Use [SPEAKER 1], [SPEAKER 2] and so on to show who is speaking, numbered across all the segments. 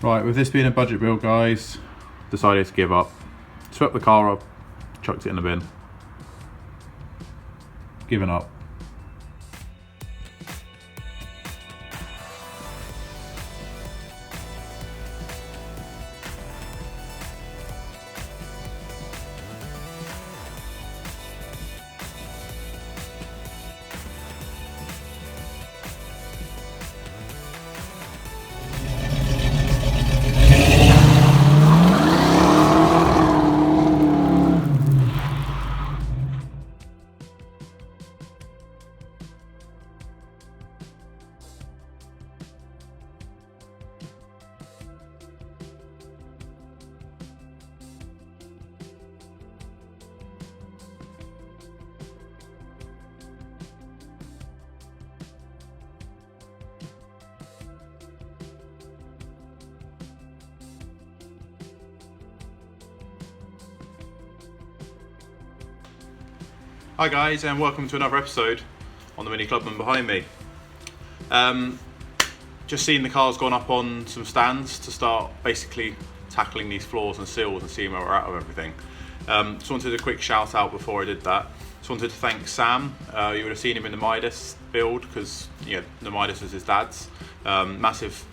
[SPEAKER 1] Right, with this being a budget build, guys, decided to give up. Swept the car up, chucked it in the bin. Given up. Hi guys, and welcome to another episode on the Mini Clubman behind me. Just seen the car's gone up on some stands to start basically tackling these floors and sills and seeing where we're at with everything. Just wanted a quick shout out before I did that. Just wanted to thank Sam. You would have seen him in the Midas build because the Midas was his dad's. Massive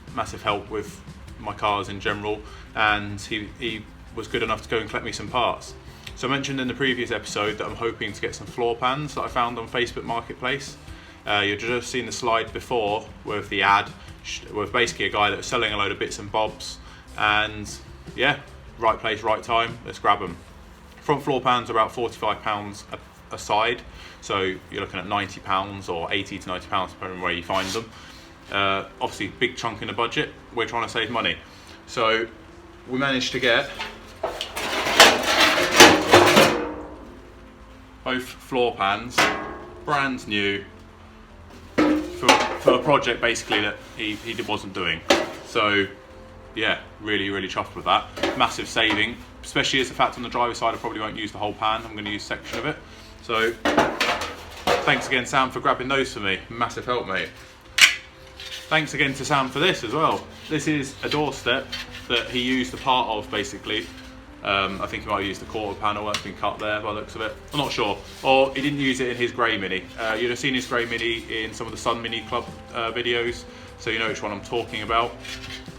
[SPEAKER 1] help with my cars in general, and he was good enough to go and collect me some parts. So I mentioned in the previous episode that I'm hoping to get some floor pans that I found on Facebook Marketplace. You've just seen the slide before with the ad, with basically a guy that was selling a load of bits and bobs, and yeah, right place, right time, let's grab them. Front floor pans are about £45 a side, so you're looking at £90 or £80 to £90 depending on where you find them. Obviously big chunk in the budget, we're trying to save money. So we managed to get both floor pans, brand new, for a project basically that he wasn't doing. So yeah, really chuffed with that. Massive saving, especially as the fact on the driver's side I probably won't use the whole pan, I'm going to use a section of it. So thanks again Sam for grabbing those for me, massive help mate. Thanks again to Sam for this as well. This is a doorstep that he used a part of basically. I think he might have used the quarter panel that's been cut there by the looks of it. I'm not sure. Or he didn't use it in his grey Mini. You'd have seen his grey Mini in some of the Sun Mini Club videos, so you know which one I'm talking about.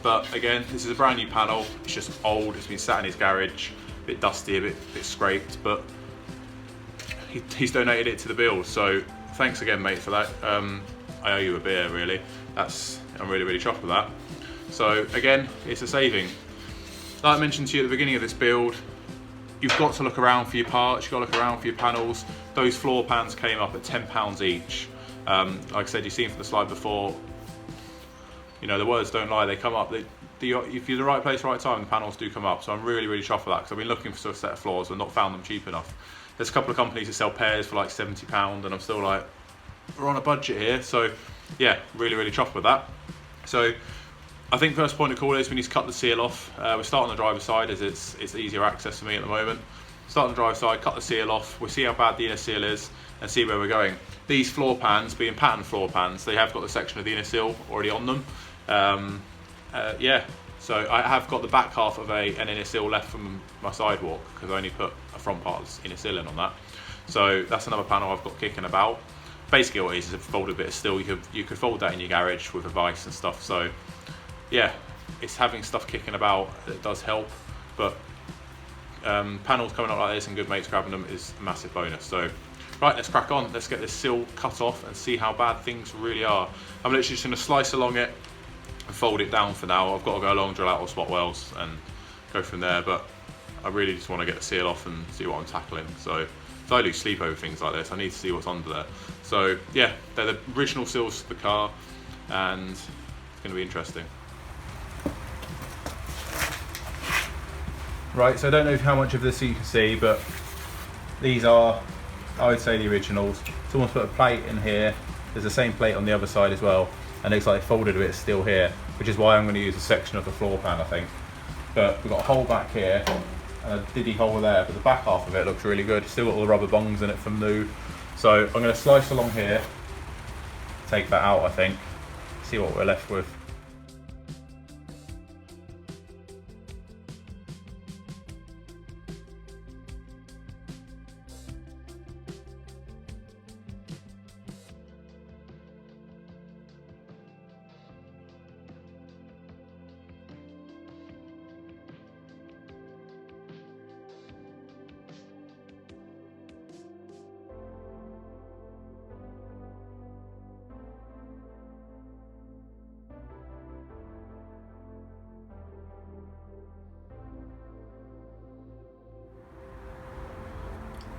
[SPEAKER 1] But again, this is a brand new panel. It's just old, it's been sat in his garage, a bit dusty, a bit scraped, but he's donated it to the build. So thanks again mate for that. I owe you a beer really. I'm really chuffed with that. So again, it's a saving. Like I mentioned to you at the beginning of this build, you've got to look around for your parts, you've got to look around for your panels. Those floor pans came up at £10 each. Like I said, you've seen from the slide before, the words don't lie, they come up. If you're in the right place, right time, the panels do come up. So I'm really chuffed with that because I've been looking for a set of floors and not found them cheap enough. There's a couple of companies that sell pairs for like £70 and I'm still like, we're on a budget here. So yeah, really chuffed with that. So I think first point of call is we need to cut the seal off. We're starting on the driver's side as it's easier access for me at the moment. Start on the driver's side, cut the seal off, we'll see how bad the inner seal is and see where we're going. These floor pans, being pattern floor pans, they have got the section of the inner seal already on them. Yeah, so I have got the back half of an inner seal left from my sidewalk because I only put a front part of the inner seal in on that. So that's another panel I've got kicking about. Basically what it is a folded bit of steel. You could fold that in your garage with a vise and stuff. So yeah, it's having stuff kicking about that does help, but panels coming up like this and good mates grabbing them is a massive bonus. So right, let's crack on. Let's get this sill cut off and see how bad things really are. I'm literally just going to slice along it and fold it down for now. I've got to go along, drill out all spot wells and go from there, but I really just want to get the seal off and see what I'm tackling. So if I lose sleep over things like this, I need to see what's under there. So yeah, they're the original sills to the car and it's going to be interesting. Right, so I don't know how much of this you can see, but these are, I would say, the originals. Someone's put a plate in here. There's the same plate on the other side as well, and it looks like they folded a bit of steel here, which is why I'm going to use a section of the floor pan, I think. But we've got a hole back here, and a diddy hole there, but the back half of it looks really good. Still got all the rubber bongs in it from new. So I'm going to slice along here, take that out, I think, see what we're left with.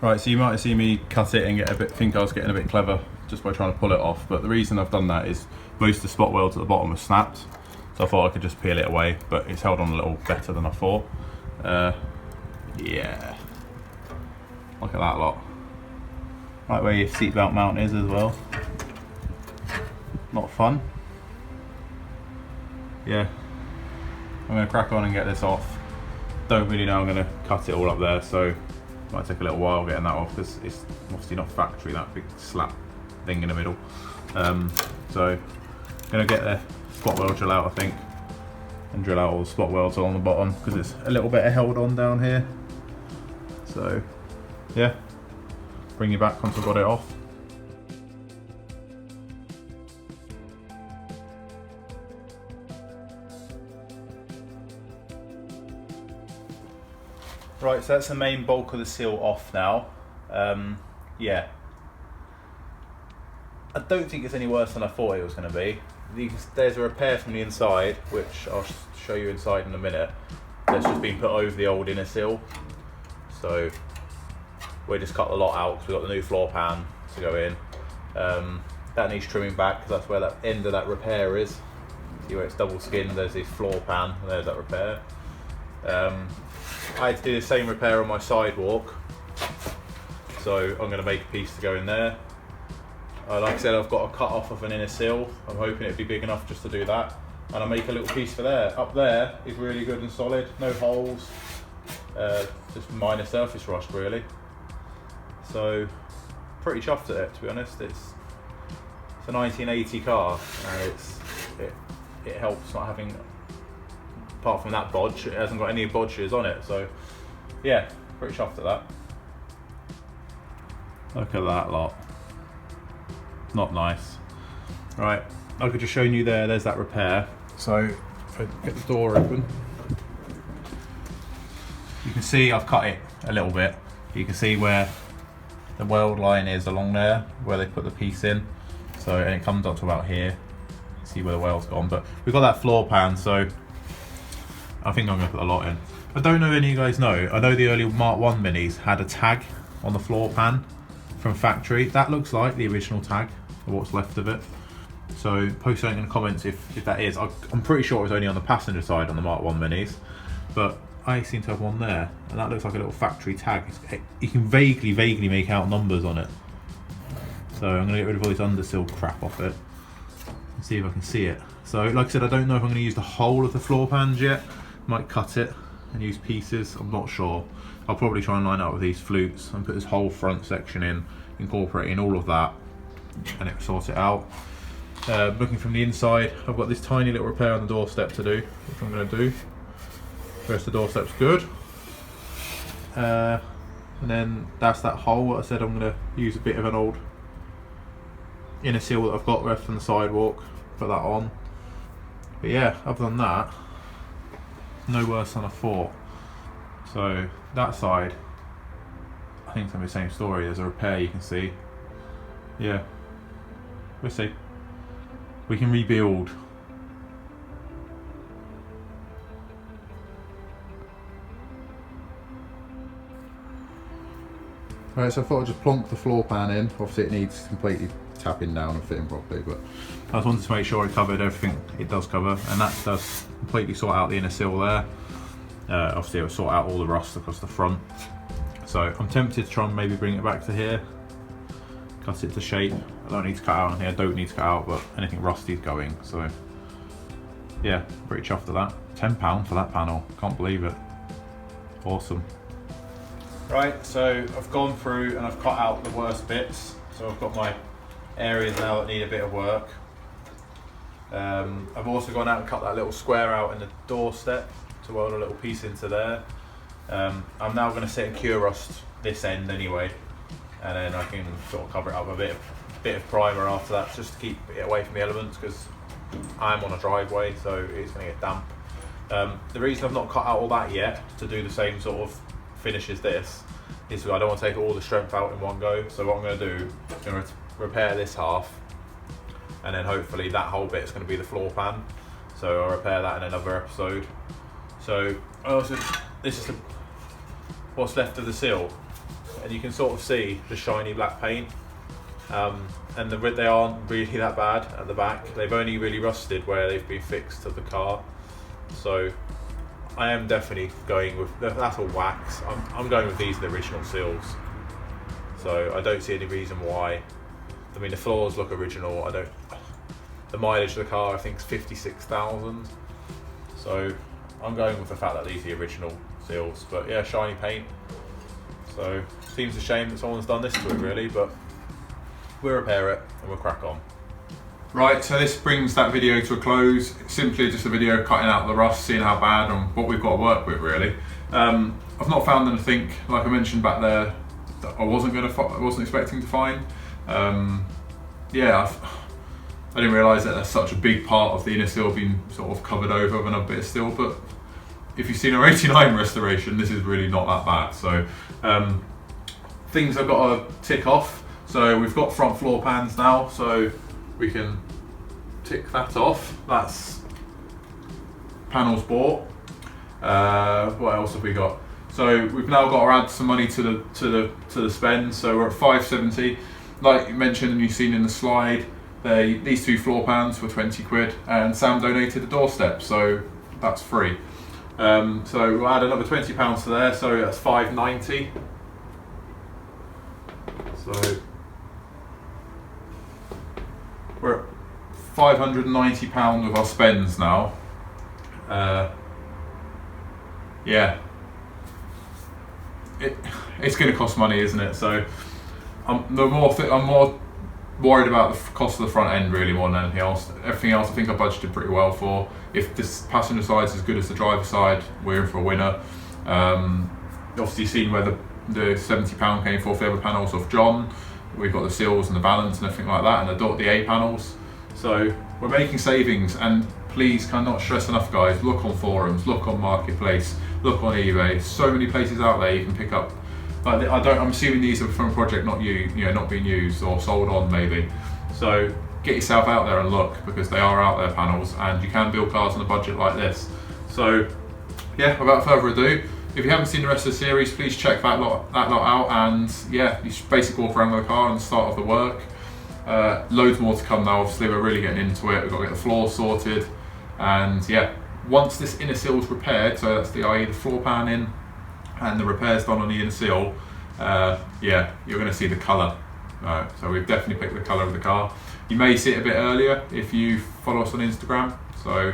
[SPEAKER 1] Right, so you might have seen me cut it and think I was getting a bit clever just by trying to pull it off, but the reason I've done that is most of the spot welds at the bottom are snapped, so I thought I could just peel it away, but it's held on a little better than I thought. Yeah, look at that lot. Right where your seatbelt mount is as well. Not fun. Yeah, I'm going to crack on and get this off. Don't really know I'm going to cut it all up there, so might take a little while getting that off because it's obviously not factory, that big slap thing in the middle. So gonna get the spot weld drill out, I think, and drill out all the spot welds along the bottom because it's a little bit held on down here. So yeah, bring you back once I've got it off. Right, so that's the main bulk of the sill off now. Yeah, I don't think it's any worse than I thought it was going to be. There's a repair from the inside, which I'll show you inside in a minute. That's just been put over the old inner sill. So we just cut the lot out because we've got the new floor pan to go in. That needs trimming back because that's where that end of that repair is. See where it's double skinned, there's this floor pan, and there's that repair. I had to do the same repair on my sidewalk, so I'm going to make a piece to go in there. Like I said, I've got a cut off of an inner sill. I'm hoping it'd be big enough just to do that, and I'll make a little piece for there. Up there is really good and solid, no holes, just minor surface rust really. So pretty chuffed at it, to be honest. It's a 1980 car, and it helps not having, apart from that bodge, it hasn't got any bodges on it, so yeah, pretty chuffed at that. Look at that lot. Not nice. Right, like I just shown you there's that repair. So if I get the door open, you can see I've cut it a little bit. You can see where the weld line is along there, where they put the piece in. So, and it comes up to about here. See where the weld's gone, but we've got that floor pan, so I think I'm going to put a lot in. I don't know if any of you guys know, I know the early Mark 1 Minis had a tag on the floor pan from factory. That looks like the original tag, or what's left of it. So post something in the comments if that is. I'm pretty sure it was only on the passenger side on the Mark 1 Minis, but I seem to have one there, and that looks like a little factory tag. You can vaguely make out numbers on it. So I'm going to get rid of all this undersill crap off it and see if I can see it. So like I said, I don't know if I'm going to use the whole of the floor pans yet. Might cut it and use pieces, I'm not sure. I'll probably try and line up with these flutes and put this whole front section in, incorporating all of that, and it sort it out. Looking from the inside, I've got this tiny little repair on the doorstep to do, which I'm going to do. First, the doorstep's good. And then that's that hole. I said I'm going to use a bit of an old inner sill that I've got left from the sidewalk, put that on. But yeah, other than that, no worse than I thought. So that side, I think it's going to be the same story. There's a repair, you can see. Yeah, we'll see. We can rebuild. Right, so I thought I'd just plonk the floor pan in. Obviously it needs completely tapping down and fitting properly, but I just wanted to make sure it covered everything it does cover, and that does completely sort out the inner sill there. Obviously it will sort out all the rust across the front. So I'm tempted to try and maybe bring it back to here, cut it to shape. I don't need to cut out on here, I don't need to cut out, but anything rusty is going. So yeah, pretty chuffed at that. £10 for that panel, can't believe it. Awesome. Right, so I've gone through and I've cut out the worst bits. So I've got my areas now that need a bit of work. I've also gone out and cut that little square out in the doorstep to weld a little piece into there. I'm now going to set and cure rust this end anyway, and then I can sort of cover it up a bit of primer after that, just to keep it away from the elements, because I'm on a driveway, so it's going to get damp. The reason I've not cut out all that yet to do the same sort of finish as this is I don't want to take all the strength out in one go. So what I'm going to do, I'm going to repair this half, and then hopefully that whole bit is going to be the floor pan. So I'll repair that in another episode. So also, this is what's left of the sill. and you can sort of see the shiny black paint. And they aren't really that bad at the back. They've only really rusted where they've been fixed to the car. So I am definitely going with, that's all wax. I'm going with these, the original sills. So I don't see any reason why. I mean, the floors look original. The mileage of the car I think is 56,000. So I'm going with the fact that these are the original sills. But yeah, shiny paint. So seems a shame that someone's done this to it really, but we'll repair it and we'll crack on. Right, so this brings that video to a close. Simply just a video cutting out the rust, seeing how bad and what we've got to work with really. I've not found anything, like I mentioned back there, that I wasn't expecting to find. Yeah, I didn't realise that that's such a big part of the inner sill being sort of covered over with another bit of steel, but if you've seen our 89 restoration, this is really not that bad. So things I've got to tick off. So we've got front floor pans now, so we can tick that off. That's panels bought. What else have we got? So we've now got to add some money to the spend. So we're at 570. Like you mentioned and you've seen in the slide, these two floor pans were 20 quid, and Sam donated a doorstep, so that's free. So we'll add another £20 to there, so that's 590. So we're at £590 with our spends now. Yeah, it's going to cost money, isn't it? So I'm more worried about the cost of the front end really more than anything else. Everything else I think I budgeted pretty well for. If this passenger side's as good as the driver side, we're in for a winner. Obviously you've seen where the £70 came for the other panels off John. We've got the sills and the balance and everything like that, and the A panels. So we're making savings, and please cannot stress enough guys, look on forums, look on Marketplace, look on eBay. So many places out there you can pick up. Like I'm assuming these are from a project not being used or sold on maybe. So get yourself out there and look, because they are out there panels, and you can build cars on a budget like this. So yeah, without further ado, if you haven't seen the rest of the series, please check that lot out, and yeah, you should basically walk around with the car and the start of the work. Loads more to come now, obviously we're really getting into it. We've got to get the floor sorted, and yeah, once this inner sill's repaired, so that's i.e. the floor pan in and the repairs done on the inner sill, yeah, you're going to see the colour. So we've definitely picked the colour of the car. You may see it a bit earlier if you follow us on Instagram, so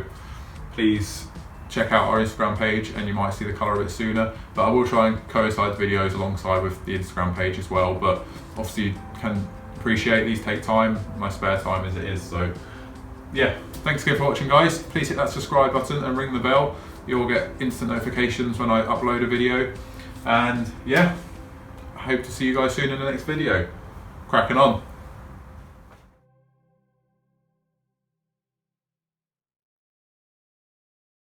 [SPEAKER 1] please check out our Instagram page and you might see the colour a bit sooner, but I will try and coincide the videos alongside with the Instagram page as well. But obviously you can appreciate these take time, my spare time as it is. So yeah, thanks again for watching guys. Please hit that subscribe button and ring the bell. You'll get instant notifications when I upload a video, and yeah, I hope to see you guys soon in the next video. Cracking on.